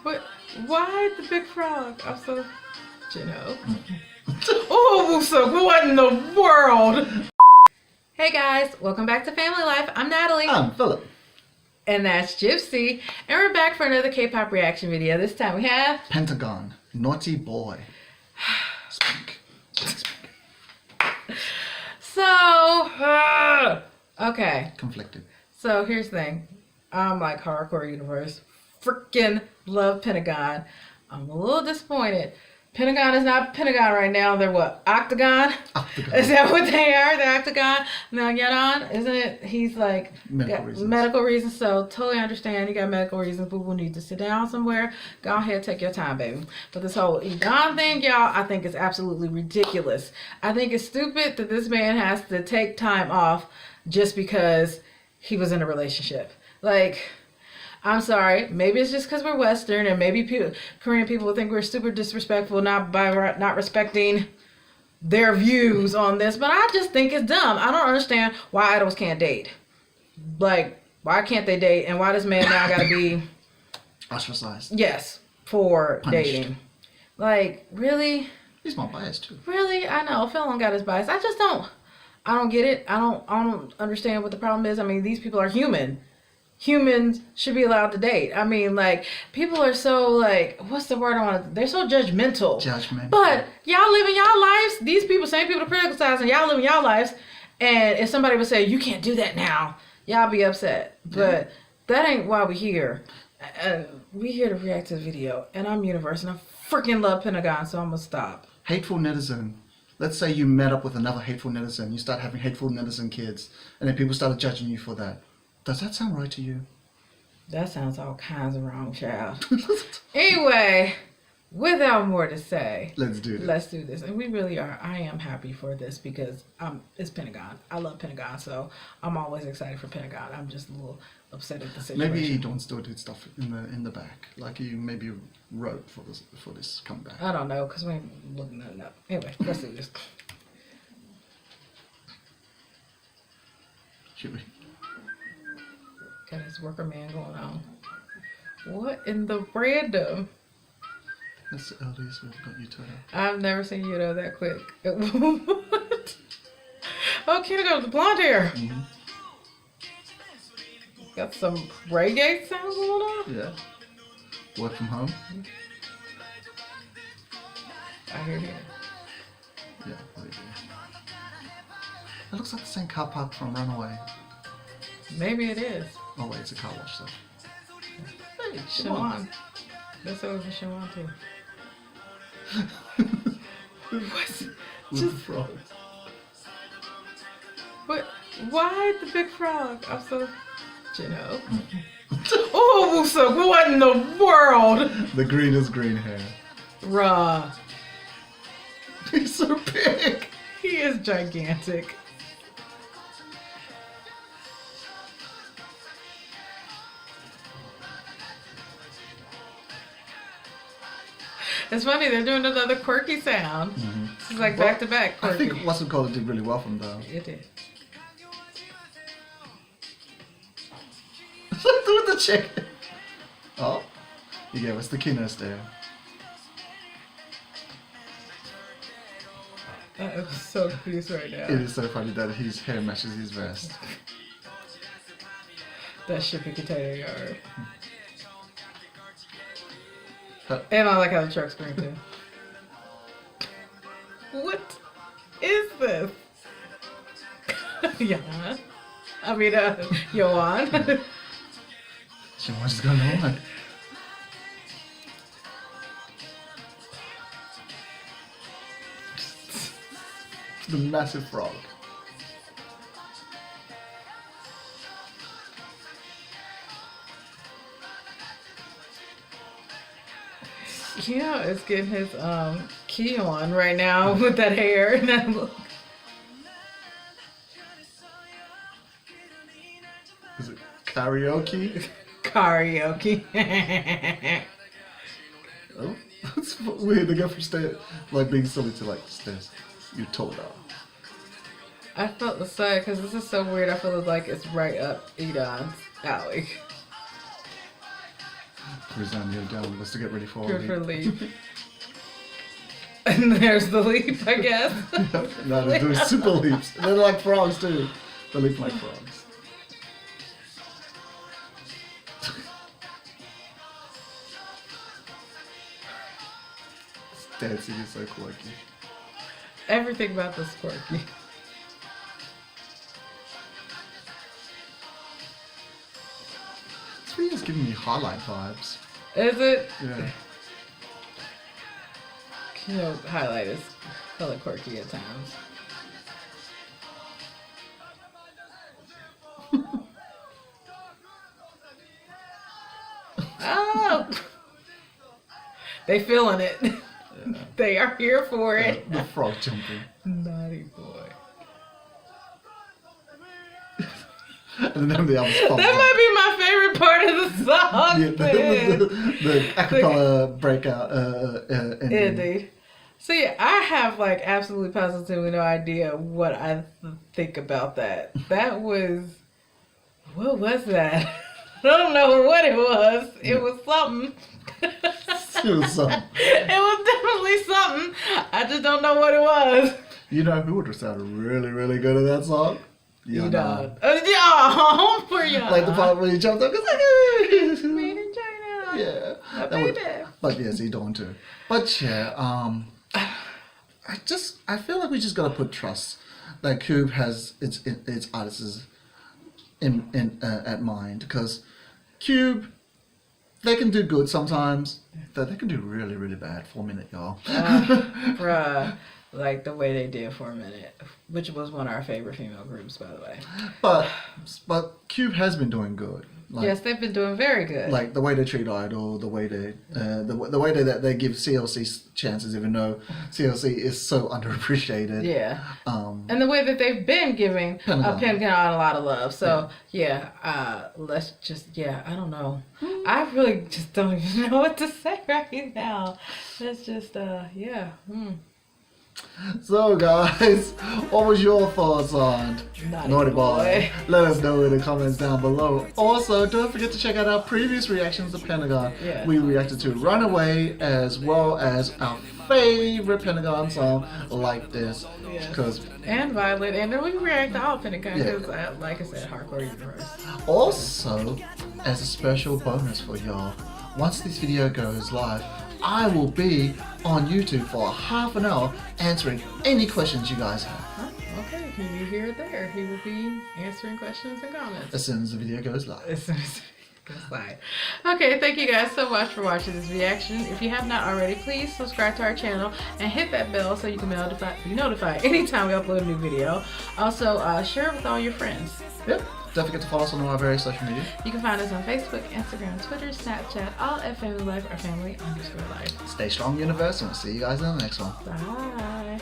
What? Why the big frog? I'm so, Oh, so what in the world? Hey guys, welcome back to Family Life. I'm Natalie. I'm Philip. And that's Gypsy. And we're back for another K-pop reaction video. This time we have Pentagon Naughty Boy. Speak. So, okay. Conflicted. So here's the thing. I'm like hardcore universe. Freaking love Pentagon. I'm a little disappointed. Pentagon is not Pentagon right now. They're what? Octagon? Octagon. Is that what they are? They're Octagon? Now, Yeon, isn't it? He's like, medical reasons. So, totally understand. You got medical reasons. People need to sit down somewhere. Go ahead, take your time, baby. But this whole Egon thing, y'all, I think is absolutely ridiculous. I think it's stupid that this man has to take time off just because he was in a relationship. Like, I'm sorry. Maybe it's just because we're Western, and maybe Korean people will think we're super disrespectful not respecting their views on this. But I just think it's dumb. I don't understand why idols can't date. Like, why can't they date, and why does man now got to be ostracized? Yes, for Punished. dating. Like, really? He's not biased too. Really? I know Phil got his bias. I don't get it. I don't understand what the problem is. I mean, these people are human. Humans should be allowed to date. I mean, like, people are so, like, what's the word I want to... They're so judgmental. Judgmental. But y'all living y'all lives. These people, same people criticizing, y'all living y'all lives. And if somebody would say, you can't do that now, y'all be upset. But that ain't why we're here. And we here to react to the video. And I'm Universe, and I freaking love Pentagon, so I'm going to stop. Hateful netizen. Let's say you met up with another hateful netizen. You start having hateful netizen kids. And then people started judging you for that. Does that sound right to you? That sounds all kinds of wrong, child. Anyway, without more to say, Let's do this. Let's do this. And we really are. I am happy for this because it's Pentagon. I love Pentagon, so I'm always excited for Pentagon. I'm just a little upset at the situation. Maybe he don't still do stuff in the back, like you maybe wrote for this comeback. I don't know, because we ain't looking nothing up. Anyway, let's do this. Should we? Got his worker man going on. What in the random? That's the earliest we've got you to. I've never seen you know that quick. What? Oh, can I go with the blonde hair? Mm-hmm. Got some reggae sounds going on? Yeah. Work from home? I hear you. Yeah, what do you do? It looks like the same car park from Runaway. Maybe it is. Oh wait, it's a car wash though. Hey, Siobhan. That's over Siobhan too. What's With the frog. What? Why the big frog? I'm so, Oh, so what in the world? The greenest green hair. Raw. He's so big. He is gigantic. It's funny, they're doing another quirky sound. Mm-hmm. This is like back to back quirky. I think What's It Called did really well from though. It did. With the chicken. Oh, you gave us the Kino stare. I'm so confused right now. It is so funny that his hair matches his vest. That shipping container yard. And I like how the truck's green too. What is this? Yeah. I mean, Yoan. What's going on? The massive frog. Yeah, it's getting his key on right now with that hair and that look. Is it karaoke? Karaoke. Oh, that's weird. They go from like being silly to like stairs. You're told out. I felt the side because this is so weird. I feel like it's right up Edon's alley. The reason I kneeled down was to get ready for a Good leap. for leap. And there's the leap, I guess. No, they're doing super leaps. They're like frogs too. They leap like frogs. Dancing is so quirky. Everything about this quirky. This video is giving me highlight vibes. Is it? Yeah. You know, highlight is hella quirky at times. Oh! They feeling it. Yeah. They are here for it. The frog jumping. Naughty boy. And then the others pop That might be my favorite part of the song. Yeah, the acapella breakout. Indeed. See, I have like absolutely positively no idea what I think about that. That was, what was that? I don't know what it was. It was something. It was something. It was definitely something. I just don't know what it was. You know who would have sounded really, really good at that song? You know. Oh, poor Yana. Like the part where he jumped up. It's like, Made in China. yeah. My That baby. but yes, he don't too. But yeah, I feel like we just gotta put trust that Cube has its artists in at mind, because Cube, they can do good sometimes, but they can do really, really bad for a minute, y'all. Bruh. Like the way they did for a minute, which was one of our favorite female groups, by the way. But Cube has been doing good. Like, Yes, they've been doing very good. like the way they treat Idol, the way they they give CLC chances, even though CLC is so underappreciated. Yeah. And the way that they've been giving Pentagon a lot of love. So let's just I don't know. I really just don't even know what to say right now. Let's just So guys, what was your thoughts on Naughty Boy? Let us know in the comments down below. Also, don't forget to check out our previous reactions to Pentagon. Yeah. We reacted to Runaway as well as our favorite Pentagon song, Like This. Because and Violet, and then we can react to all Pentagon Yeah. because, like I said, hardcore universe. also, as a special bonus for y'all, once this video goes live, I will be on YouTube for half an hour answering any questions you guys have. Huh? Okay, you hear it there. He will be answering questions and comments. As soon as the video goes live. As soon as it goes live. Okay, thank you guys so much for watching this reaction. If you have not already, please subscribe to our channel and hit that bell so you can be notified anytime we upload a new video. Also, share it with all your friends. Yep. Don't forget to follow us on all our various social media. You can find us on Facebook, Instagram, Twitter, Snapchat, all at PhamilyLife or Phamily_life. Stay strong, universe, and we'll see you guys in the next one. Bye.